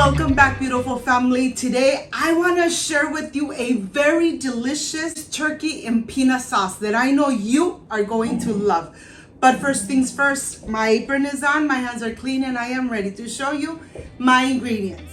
Welcome back, beautiful family. Today I want to share with you a very delicious turkey and peanut sauce that I know you are going to love. But first things first, my apron is on, my hands are clean, and I am ready to show you my ingredients.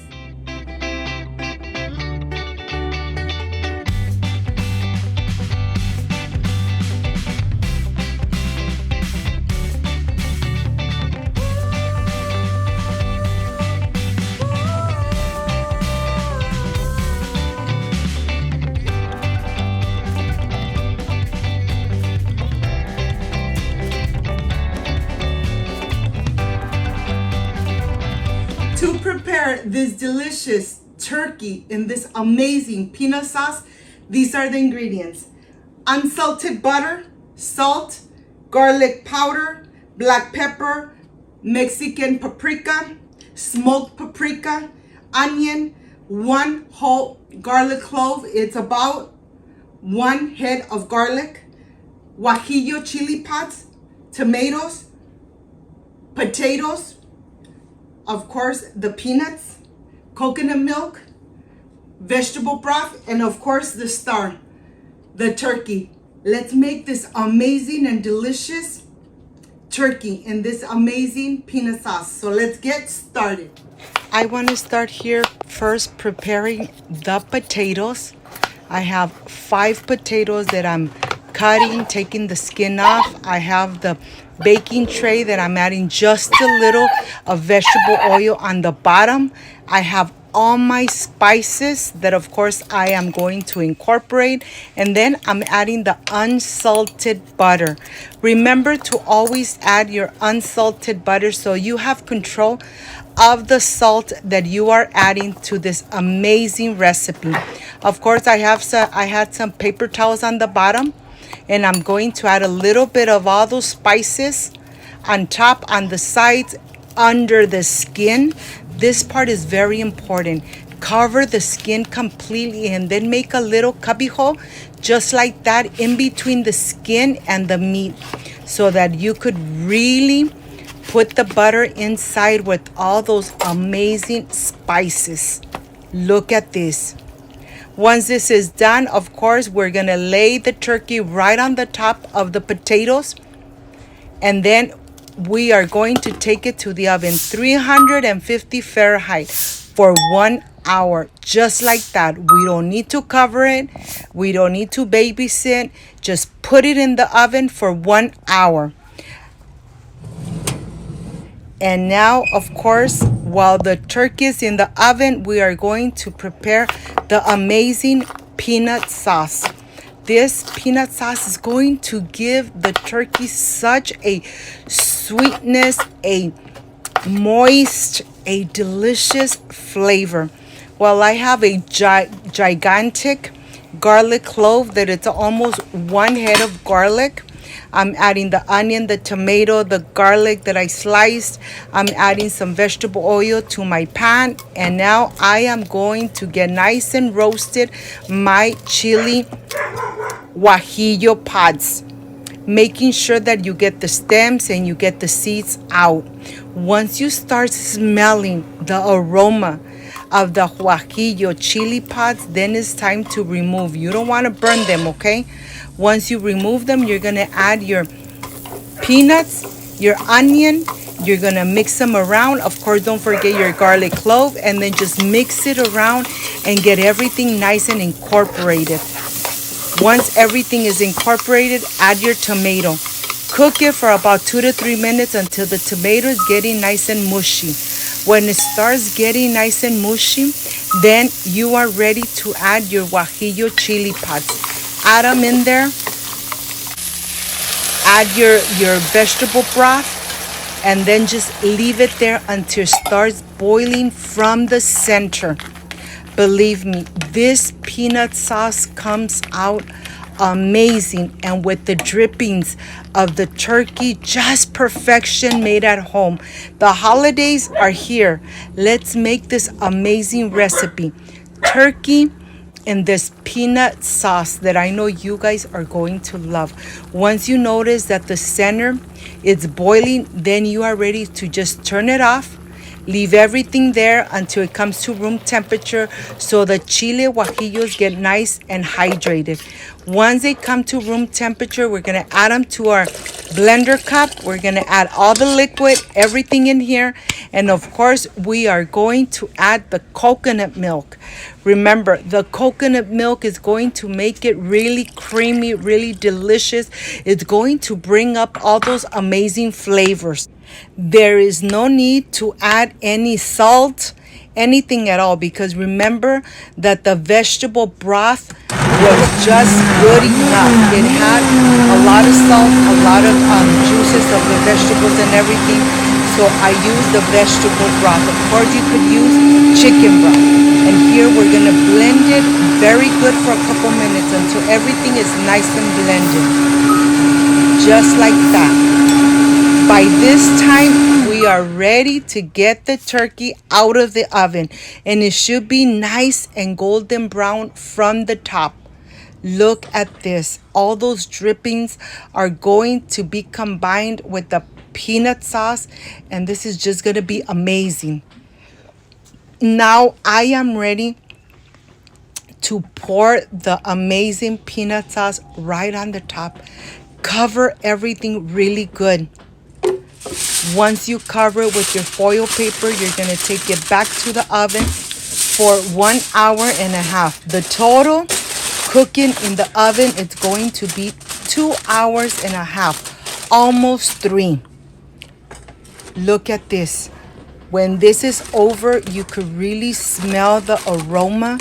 To prepare this delicious turkey in this amazing peanut sauce, these are the ingredients: unsalted butter, salt, garlic powder, black pepper, Mexican paprika, smoked paprika, onion, one whole garlic clove. It's about one head of garlic, guajillo chili pods, tomatoes, potatoes, of course, the peanuts, coconut milk, vegetable broth, and of course the star, the turkey. Let's make this amazing and delicious turkey in this amazing peanut sauce. So let's get started. I want to start here first preparing the potatoes. I have 5 potatoes that I'm cutting, taking the skin off. I have the baking tray that I'm adding just a little of vegetable oil on the bottom. I have all my spices that of course I am going to incorporate, and then I'm adding the unsalted butter. Remember to always add your unsalted butter so you have control of the salt that you are adding to this amazing recipe. Of course, I had some paper towels on the bottom, and I'm going to add a little bit of all those spices on top, on the sides, under the skin. This part is very important. Cover the skin completely and then make a little cubby hole just like that in between the skin and the meat so that you could really put the butter inside with all those amazing spices. Look at this. Once this is done, of course, we're gonna lay the turkey right on the top of the potatoes, and then we are going to take it to the oven, 350 Fahrenheit for 1 hour, just like that. We don't need to cover it. We don't need to babysit. Just put it in the oven for 1 hour. And now, of course, while the turkey is in the oven, we are going to prepare the amazing peanut sauce. This peanut sauce is going to give the turkey such a sweetness, a moist, a delicious flavor. Well, I have a gigantic garlic clove that it's almost 1 head of garlic. I'm adding the onion, the tomato, the garlic that I sliced. I'm adding some vegetable oil to my pan. And now I am going to get nice and roasted my chili guajillo pods, making sure that you get the stems and you get the seeds out. Once you start smelling the aroma of the guajillo chili pods, then it's time to remove. You don't want to burn them, okay? Once you remove them, you're gonna add your peanuts, your onion. You're gonna mix them around. Of course, don't forget your garlic clove, and then just mix it around and get everything nice and incorporated. Once everything is incorporated, add your tomato. Cook it for about 2 to 3 minutes until the tomato is getting nice and mushy. When it starts getting nice and mushy, then you are ready to add your guajillo chili pods. Add them in there. Add your vegetable broth, and then just leave it there until it starts boiling from the center. Believe me, this peanut sauce comes out amazing, and with the drippings of the turkey, just perfection made at home. The holidays are here. Let's make this amazing recipe. Turkey in this peanut sauce that I know you guys are going to love. Once you notice that the center is boiling, then you are ready to just turn it off Leave everything there until it comes to room temperature so the chile guajillos get nice and hydrated. Once they come to room temperature, we're gonna add them to our blender cup. We're gonna add all the liquid, everything in here. And of course, we are going to add the coconut milk. Remember, the coconut milk is going to make it really creamy, really delicious. It's going to bring up all those amazing flavors. There is no need to add any salt, anything at all, because remember that the vegetable broth was just good enough. It had a lot of salt, a lot of juices of the vegetables and everything. So I used the vegetable broth. Of course, you could use chicken broth. And here we're gonna blend it very good for a couple minutes until everything is nice and blended. Just like that. By this time, we are ready to get the turkey out of the oven, and it should be nice and golden brown from the top. Look at this. All those drippings are going to be combined with the peanut sauce, and this is just going to be amazing. Now I am ready to pour the amazing peanut sauce right on the top. Cover everything really good. Once you cover it with your foil paper, you're going to take it back to the oven for 1.5 hours. The total cooking in the oven is going to be 2.5 hours, almost 3. Look at this. When this is over, you could really smell the aroma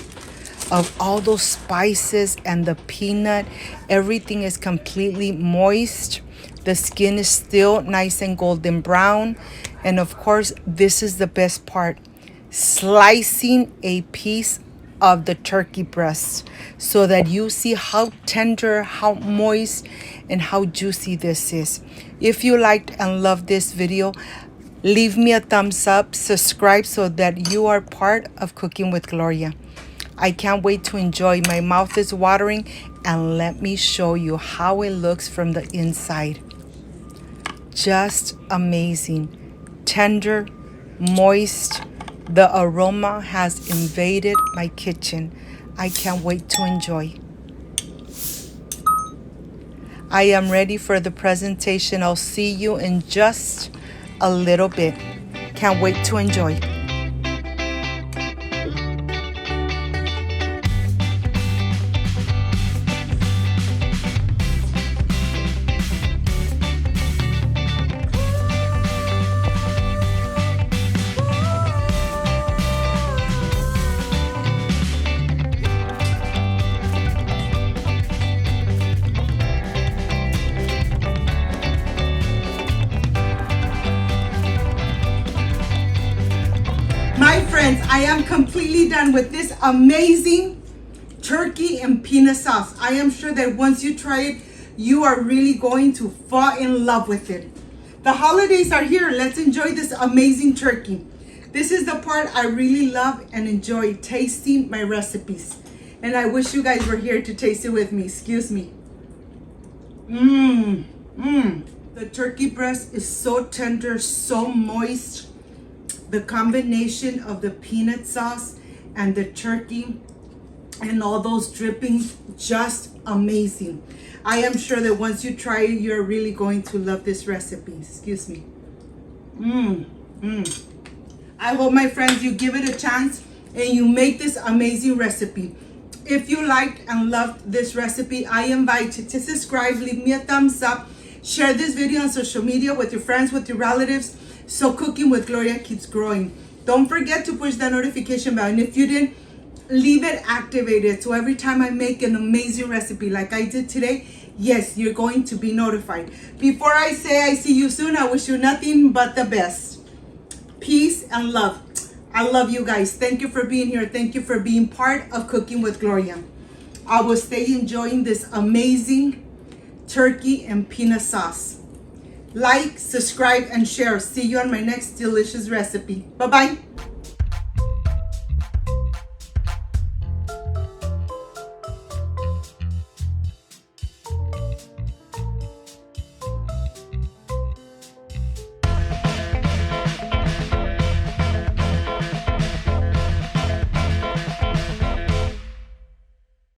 of all those spices and the peanut. Everything is completely moist. The skin is still nice and golden brown. And of course, this is the best part. Slicing a piece of the turkey breast so that you see how tender, how moist, and how juicy this is. If you liked and loved this video, leave me a thumbs up, subscribe so that you are part of Cooking with Gloria. I can't wait to enjoy. My mouth is watering, and let me show you how it looks from the inside. Just amazing. Tender, moist. The aroma has invaded my kitchen. I can't wait to enjoy. I am ready for the presentation. I'll see you in just a little bit. Can't wait to enjoy. My friends, I am completely done with this amazing turkey and peanut sauce. I am sure that once you try it, you are really going to fall in love with it. The holidays are here. Let's enjoy this amazing turkey. This is the part I really love and enjoy, tasting my recipes. And I wish you guys were here to taste it with me. Excuse me. The turkey breast is so tender, so moist. The combination of the peanut sauce and the turkey and all those drippings, just amazing. I am sure that once you try it, you're really going to love this recipe. Excuse me. I hope, my friends, you give it a chance and you make this amazing recipe. If you liked and loved this recipe, I invite you to subscribe, leave me a thumbs up, share this video on social media with your friends, with your relatives, so Cooking with Gloria keeps growing. Don't forget to push that notification bell. And if you didn't, leave it activated. So every time I make an amazing recipe like I did today, yes, you're going to be notified. Before I say I see you soon, I wish you nothing but the best. Peace and love. I love you guys. Thank you for being here. Thank you for being part of Cooking with Gloria. I will stay enjoying this amazing turkey and peanut sauce. Like, subscribe, and share. See you on my next delicious recipe. Bye-bye.